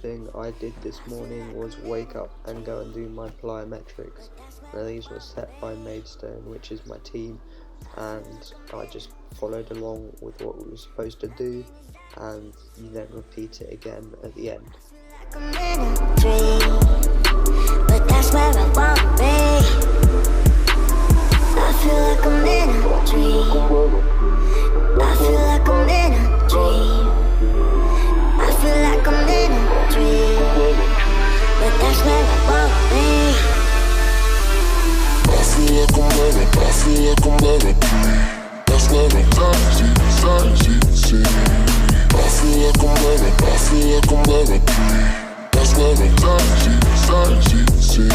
thing I did this morning was wake up and go and do my plyometrics. Now these were set by Maidstone, which is my team, and I just followed along with what we were supposed to do, and you then repeat it again at the end. I'm in a dream, but that's where I wanna be. I feel like I'm in a dream. I feel like I'm in a dream. I feel like I'm in a dream, but that's where I wanna be. I feel like I'm in a, I feel like I'm in a dream. That's where I'm see. I feel like I'm in a, I feel like I'm in a dream. That's where I'm see.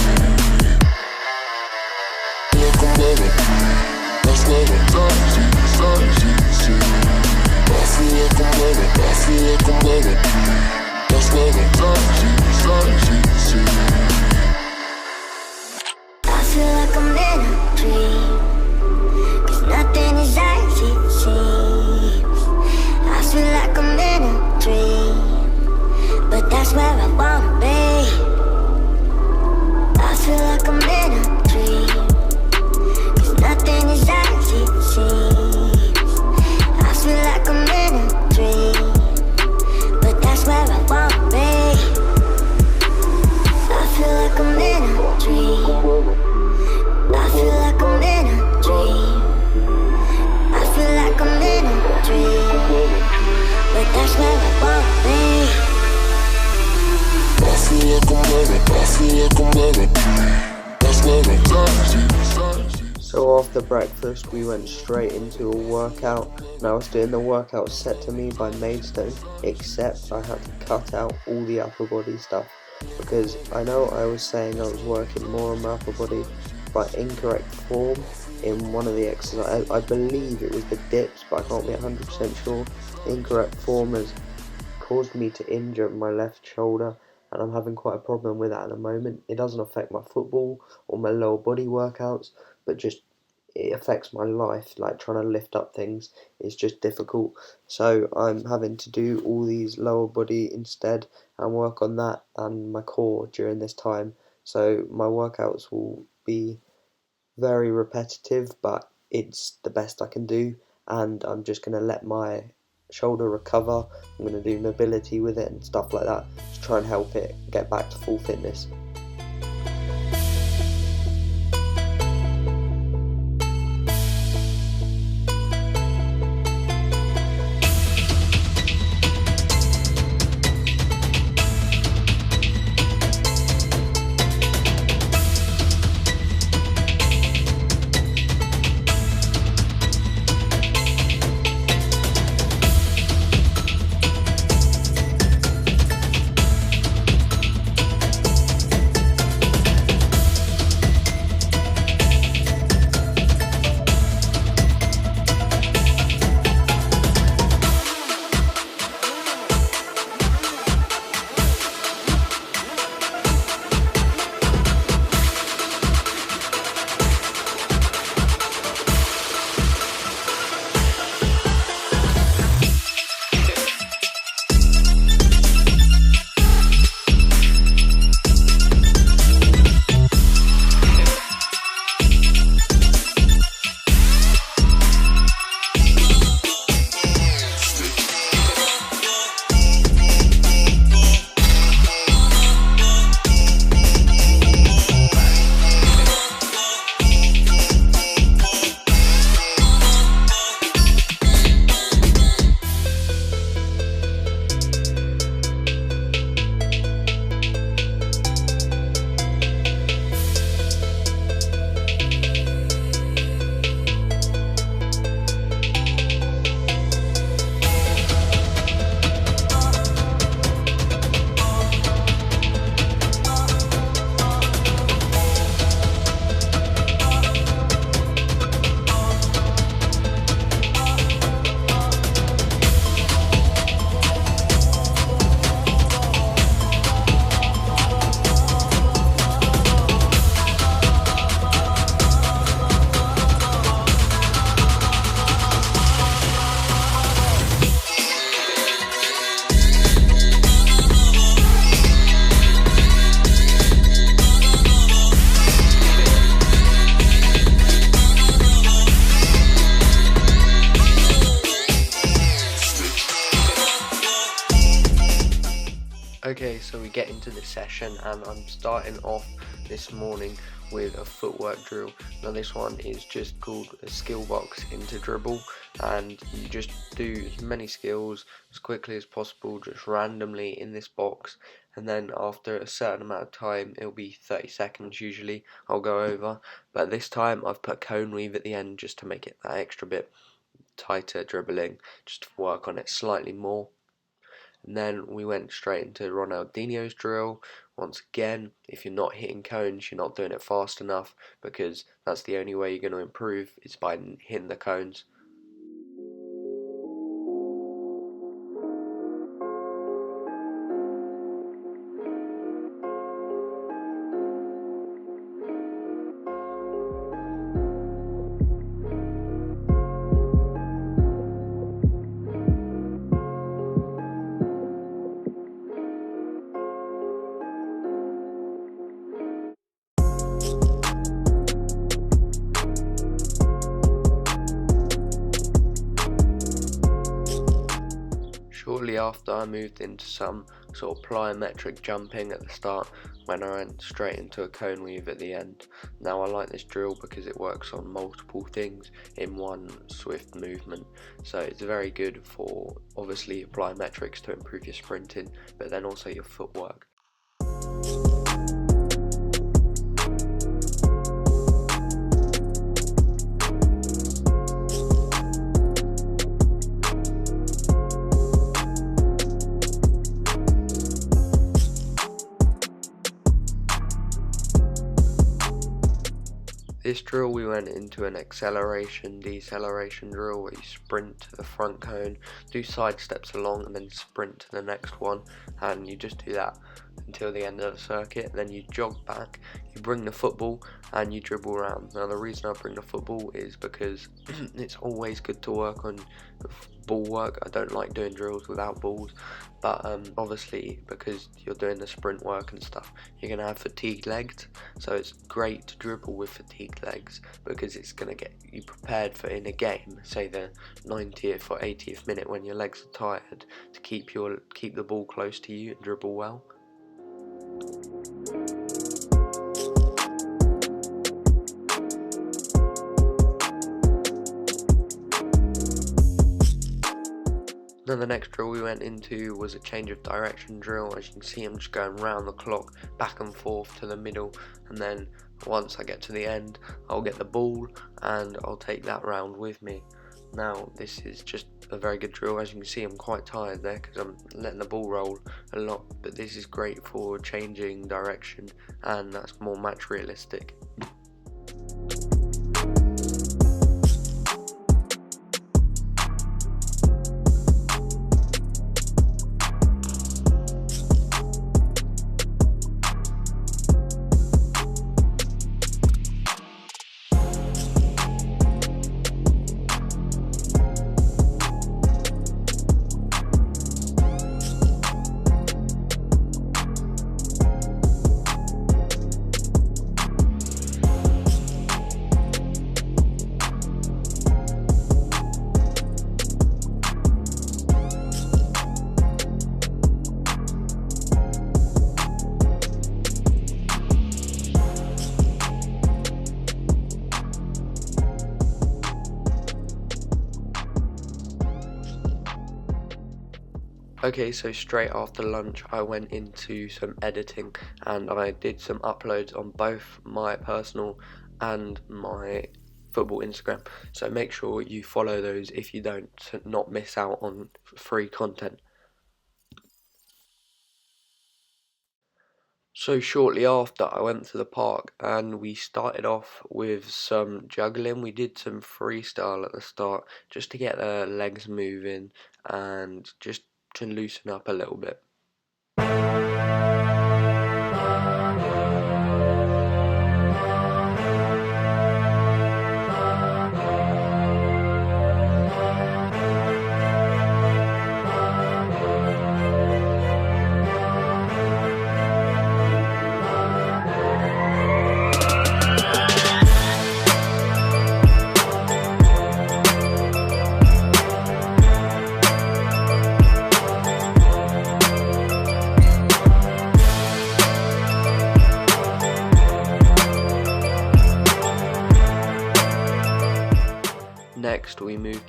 Like I'm in a dream. That's where I'm see. I feel like I'm in a, I feel like I'm in a dream. That's where I'm see. I feel like I'm in a dream, 'cause nothing is as it seems. I feel like I'm in a dream, but that's where I wanna be. I feel like I'm in a dream, 'cause nothing is as it seems. I feel like I'm in a dream, but that's where I wanna be. I feel like I'm in a dream. I feel like I'm in a dream. I feel like I'm in a dream, but that's where I wanna be. I feel like I'm in a, I feel like I'm in a dream. That's where I'm see. So after breakfast we went straight into a workout, and I was doing the workout set to me by Maidstone, except I had to cut out all the upper body stuff, because I know I was saying I was working more on my upper body, but incorrect form in one of the exercises. I believe it was the dips, but I can't be 100% sure. Incorrect form has caused me to injure my left shoulder, and I'm having quite a problem with that at the moment. It doesn't affect my football or my lower body workouts, but just it affects my life. Like trying to lift up things is just difficult, so I'm having to do all these lower body instead and work on that and my core during this time. So my workouts will be very repetitive, but it's the best I can do, and I'm just going to let my shoulder recover. I'm going to do mobility with it and stuff like that to try and help it get back to full fitness. Okay, so we get into the session and I'm starting off this morning with a footwork drill. Now this one is just called a skill box into dribble, and you just do as many skills as quickly as possible just randomly in this box, and then after a certain amount of time, it'll be 30 seconds usually, I'll go over, but this time I've put cone weave at the end just to make it that extra bit tighter dribbling, just to work on it slightly more. And then we went straight into Ronaldinho's drill. Once again, if you're not hitting cones, you're not doing it fast enough, because that's the only way you're going to improve, is by hitting the cones. Shortly after, I moved into some sort of plyometric jumping at the start, when I went straight into a cone weave at the end. Now I like this drill because it works on multiple things in one swift movement, so it's very good for obviously your plyometrics to improve your sprinting, but then also your footwork. This drill we went into an acceleration deceleration drill where you sprint to the front cone, do side steps along and then sprint to the next one, and you just do that until the end of the circuit. Then you jog back, you bring the football and you dribble around. Now the reason I bring the football is because it's always good to work on ball work. I don't like doing drills without balls, but obviously because you're doing the sprint work and stuff, you're going to have fatigued legs, so it's great to dribble with fatigued legs because it's going to get you prepared for in a game, say the 90th or 80th minute when your legs are tired, to keep the ball close to you and dribble well. Then the next drill we went into was a change of direction drill. As you can see, I'm just going round the clock, back and forth to the middle, and then once I get to the end, I'll get the ball and I'll take that round with me. Now this is just a very good drill. As you can see, I'm quite tired there because I'm letting the ball roll a lot, but this is great for changing direction, and that's more match realistic. Okay, so straight after lunch I went into some editing and I did some uploads on both my personal and my football Instagram, so make sure you follow those if you don't, to not miss out on free content. So shortly after, I went to the park and we started off with some juggling. We did some freestyle at the start just to get the legs moving and just to loosen up a little bit.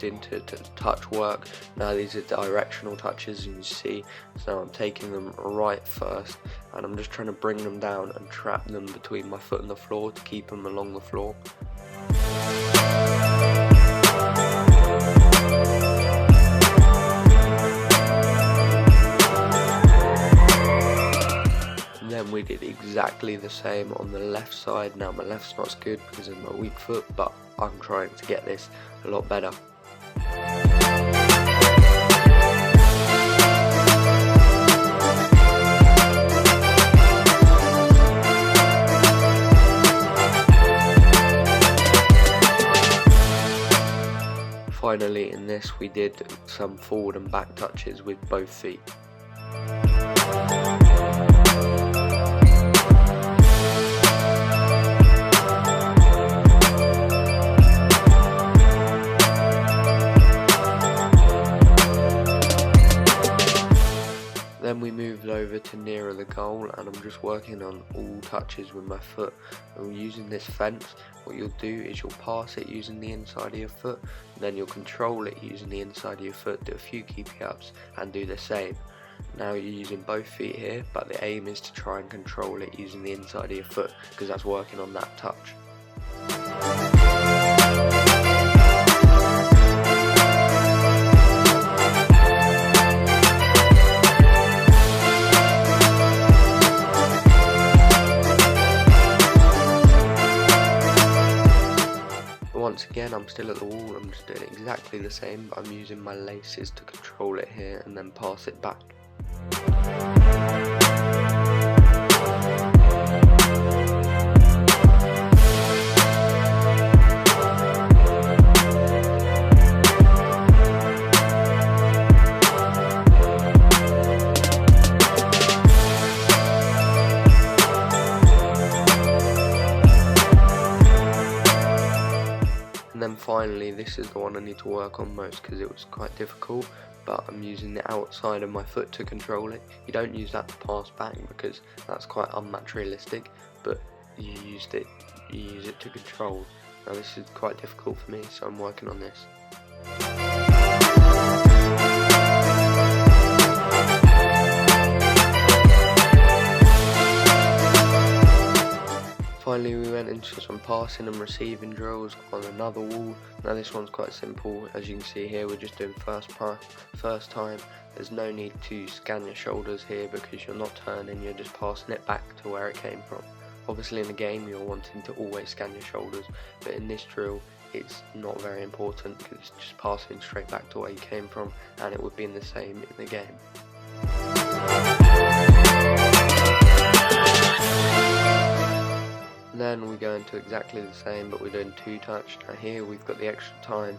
moved into touch work. Now these are directional touches, you can see. So I'm taking them right first, and I'm just trying to bring them down and trap them between my foot and the floor to keep them along the floor. Then we did exactly the same on the left side. Now my left's not as good because of my weak foot, but I'm trying to get this a lot better. Finally, in this we did some forward and back touches with both feet. Then we moved over to nearer the goal, and I'm just working on all touches with my foot. And using this fence, what you'll do is you'll pass it using the inside of your foot, and then you'll control it using the inside of your foot, do a few keepy ups and do the same. Now you're using both feet here, but the aim is to try and control it using the inside of your foot, because that's working on that touch. Once again, I'm still at the wall, I'm just doing exactly the same, but I'm using my laces to control it here and then pass it back. And then finally, this is the one I need to work on most because it was quite difficult, but I'm using the outside of my foot to control it. You don't use that to pass back because that's quite unmaterialistic, but you use it to control. Now this is quite difficult for me, so I'm working on this. Finally, we went into some passing and receiving drills on another wall. Now this one's quite simple. As you can see here, we're just doing first time. There's no need to scan your shoulders here because you're not turning, you're just passing it back to where it came from. Obviously in the game you're wanting to always scan your shoulders, but in this drill it's not very important because it's just passing straight back to where you came from, and it would be the same in the game. Then we go into exactly the same, but we're doing two touch. Now here we've got the extra time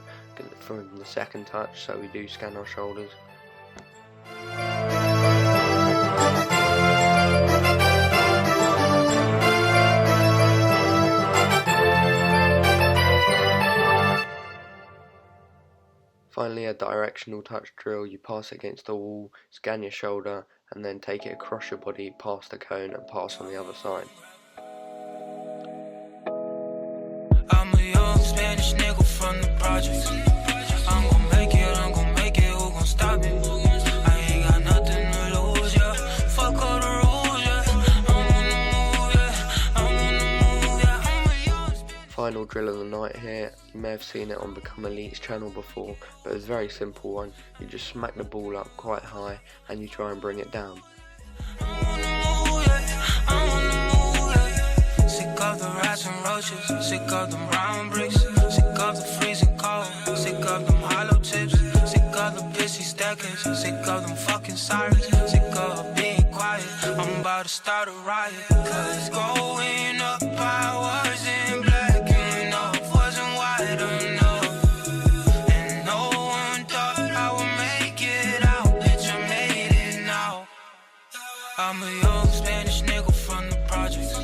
from the second touch, so we do scan our shoulders. Finally, a directional touch drill. You pass it against the wall, scan your shoulder, and then take it across your body, past the cone, and pass on the other side. I'm a young Spanish nigga from the projects. I'm gon' make it, who gon' stop it? I ain't got nothing to lose, yeah. Fuck all the rules, yeah. I'm on the move, yeah. I'm a young Spanish. Final drill of the night here. You may have seen it on Become Elite's channel before, but it's a very simple one. You just smack the ball up quite high and you try and bring it down. Sick of the rats and roaches, sick of them round bricks, sick of the freezing cold, sick of them hollow tips, sick of the pissy stackers, sick of them fucking sirens, sick of being quiet. I'm about to start a riot, cause growing up I wasn't black enough, wasn't white enough, and no one thought I would make it out, bitch I made it now. I'm a young Spanish nigga from the projects.